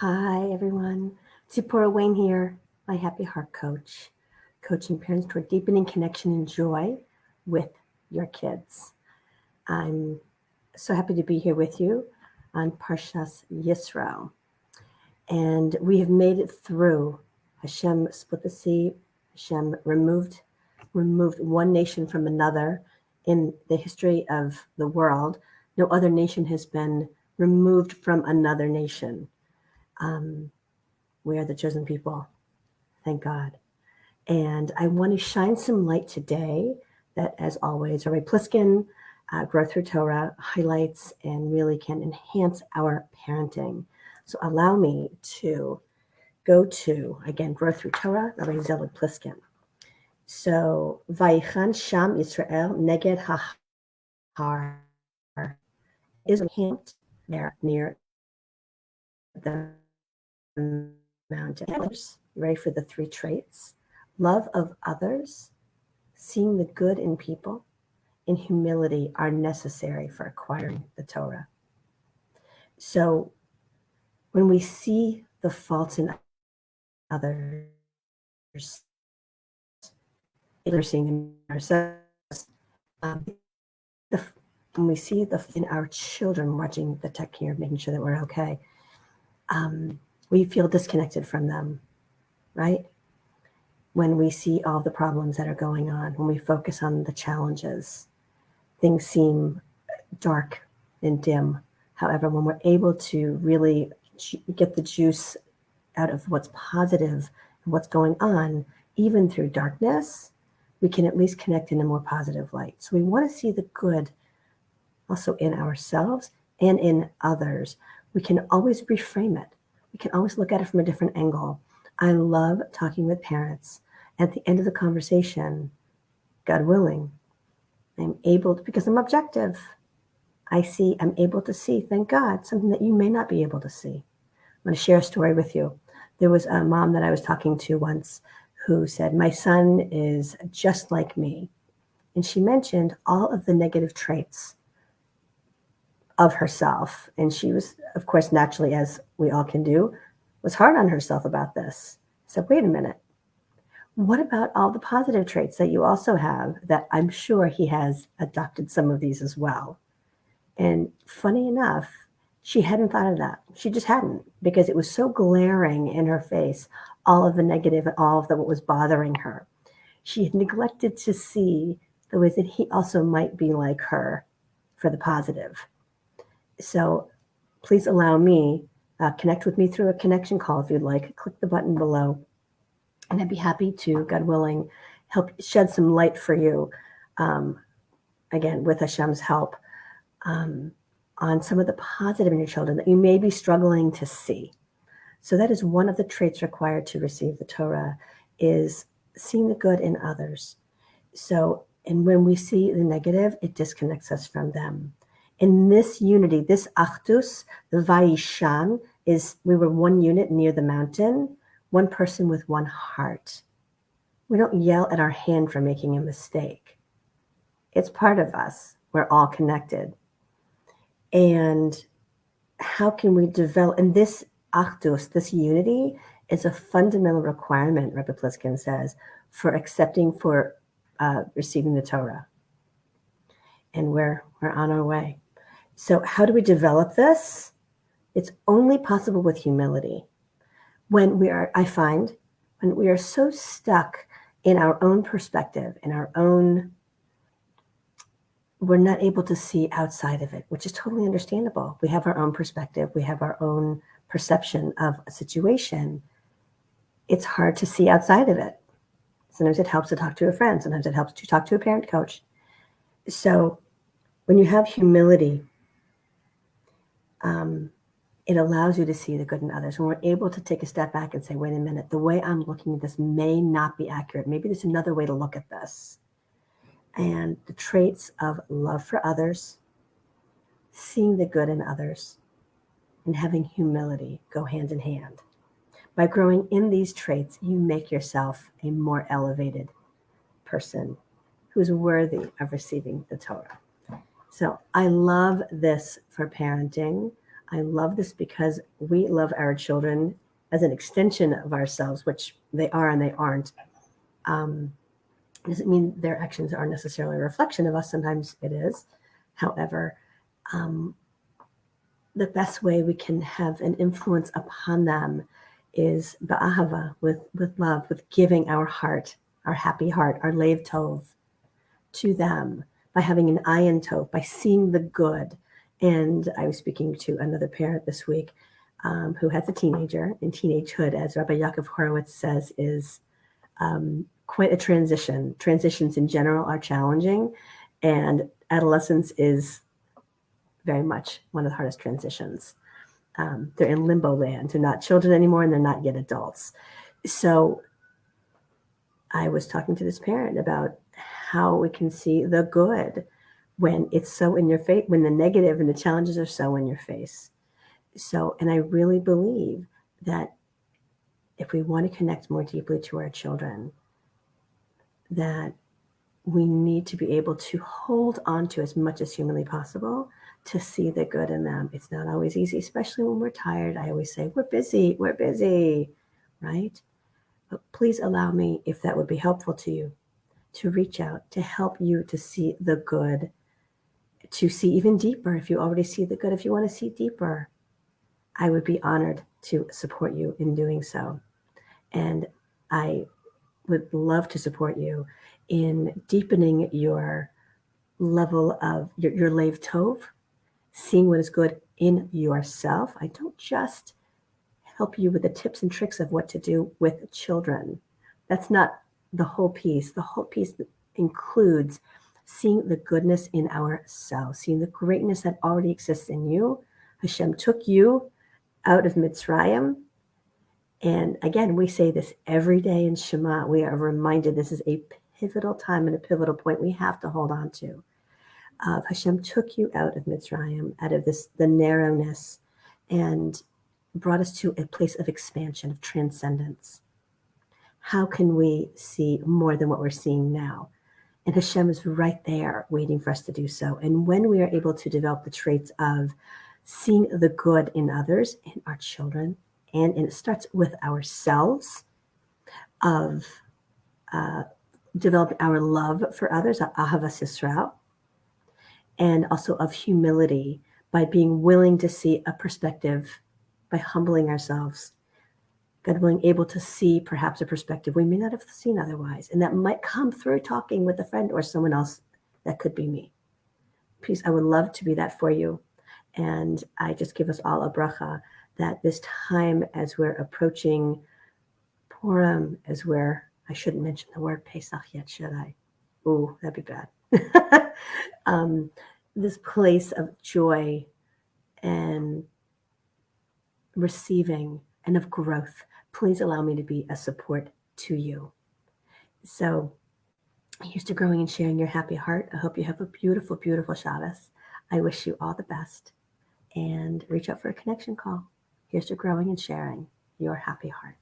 Hi, everyone. Zipporah Wayne here, my happy heart coach, coaching parents toward deepening connection and joy with your kids. I'm so happy to be here with you on Parshas Yisro. And we have made it through. Hashem split the sea. Hashem removed one nation from another. In the history of the world, no other nation has been removed from another nation. We are the chosen people, thank God. And I want to shine some light today that, as always, Rabbi Pliskin, Growth Through Torah, highlights and really can enhance our parenting. So allow me to go to, again, Growth Through Torah, Rabbi Zelig Pliskin. So, Vayichan Sham Yisrael Neged Hahar is encamped there near the mountain. You ready for the three traits? Love of others, seeing the good in people, and humility are necessary for acquiring the Torah. So when we see the faults in others, we're seeing them in ourselves. When we see in our children, watching the tech here, making sure that we're okay, we feel disconnected from them, right? When we see all the problems that are going on, when we focus on the challenges, things seem dark and dim. However, when we're able to really get the juice out of what's positive and what's going on, even through darkness, we can at least connect in a more positive light. So we want to see the good also in ourselves and in others. We can always reframe it. We can always look at it from a different angle. I love talking with parents. At the end of the conversation, God willing, I'm able to, because I'm objective, I'm able to see, thank God, something that you may not be able to see. I'm going to share a story with you. There was a mom that I was talking to once who said, my son is just like me. And she mentioned all of the negative traits of herself. And she was, of course, naturally, as we all can do, was hard on herself about this. I said, wait a minute. What about all the positive traits that you also have that I'm sure he has adopted some of these as well? And funny enough, she hadn't thought of that. She just hadn't, because it was so glaring in her face, all of the negative and all of what was bothering her. She had neglected to see the ways that he also might be like her for the positive. So please allow me, connect with me through a connection call if you'd like. Click the button below. And I'd be happy to, God willing, help shed some light for you, again, with Hashem's help, on some of the positive in your children that you may be struggling to see. So that is one of the traits required to receive the Torah, is seeing the good in others. So, and when we see the negative, it disconnects us from them. In this unity, this achdus, the Vayishan, is we were one unit near the mountain, one person with one heart. We don't yell at our hand for making a mistake. It's part of us. We're all connected. And how can we develop, and this achdus, this unity, is a fundamental requirement, Rabbi Pliskin says, for accepting, for receiving the Torah. And we're on our way. So how do we develop this? It's only possible with humility. When we are, I find, when we are so stuck in our own perspective, in our own, we're not able to see outside of it, which is totally understandable. We have our own perspective. We have our own perception of a situation. It's hard to see outside of it. Sometimes it helps to talk to a friend. Sometimes it helps to talk to a parent coach. So when you have humility, it allows you to see the good in others. When we're able to take a step back and say, wait a minute, the way I'm looking at this may not be accurate. Maybe there's another way to look at this. And the traits of love for others, seeing the good in others, and having humility go hand in hand. By growing in these traits, you make yourself a more elevated person who's worthy of receiving the Torah. So I love this for parenting. I love this because we love our children as an extension of ourselves, which they are and they aren't. Doesn't mean their actions are necessarily a reflection of us. Sometimes it is. However, the best way we can have an influence upon them is ba'ahava, with love, with giving our heart, our happy heart, our lev tov to them, by having an ayin tov, by seeing the good. And I was speaking to another parent this week who has a teenager, and teenagehood, as Rabbi Yaakov Horowitz says, is quite a transition. Transitions in general are challenging, and adolescence is very much one of the hardest transitions. They're in limbo land. They're not children anymore, and they're not yet adults. So I was talking to this parent about how we can see the good when it's so in your face, when the negative and the challenges are so in your face. So, and I really believe that if we want to connect more deeply to our children, that we need to be able to hold on to as much as humanly possible to see the good in them. It's not always easy, especially when we're tired. I always say, we're busy, right? But please allow me, if that would be helpful to you, to reach out, to help you to see the good, to see even deeper. If you already see the good, if you want to see deeper, I would be honored to support you in doing so. And I would love to support you in deepening your level of your lev tov, seeing what is good in yourself. I don't just help you with the tips and tricks of what to do with children. That's not the whole piece. The whole piece includes seeing the goodness in ourselves, seeing the greatness that already exists in you. Hashem took you out of Mitzrayim. And again, we say this every day in Shema. We are reminded this is a pivotal time and a pivotal point we have to hold on to. Hashem took you out of Mitzrayim, out of the narrowness, and brought us to a place of expansion, of transcendence. How can we see more than what we're seeing now? And Hashem is right there waiting for us to do so. And when we are able to develop the traits of seeing the good in others, in our children, and it starts with ourselves, of developing our love for others, ahavas Yisro, and also of humility, by being willing to see a perspective, by humbling ourselves, God willing, able to see perhaps a perspective we may not have seen otherwise. And that might come through talking with a friend or someone else. That could be me. Please, I would love to be that for you. And I just give us all a bracha that this time, as we're approaching Purim, I shouldn't mention the word Pesach yet, should I? Ooh, that'd be bad. This place of joy and receiving and of growth, please allow me to be a support to you. So here's to growing and sharing your happy heart. I hope you have a beautiful, beautiful Shabbos. I wish you all the best, and reach out for a connection call. Here's to growing and sharing your happy heart.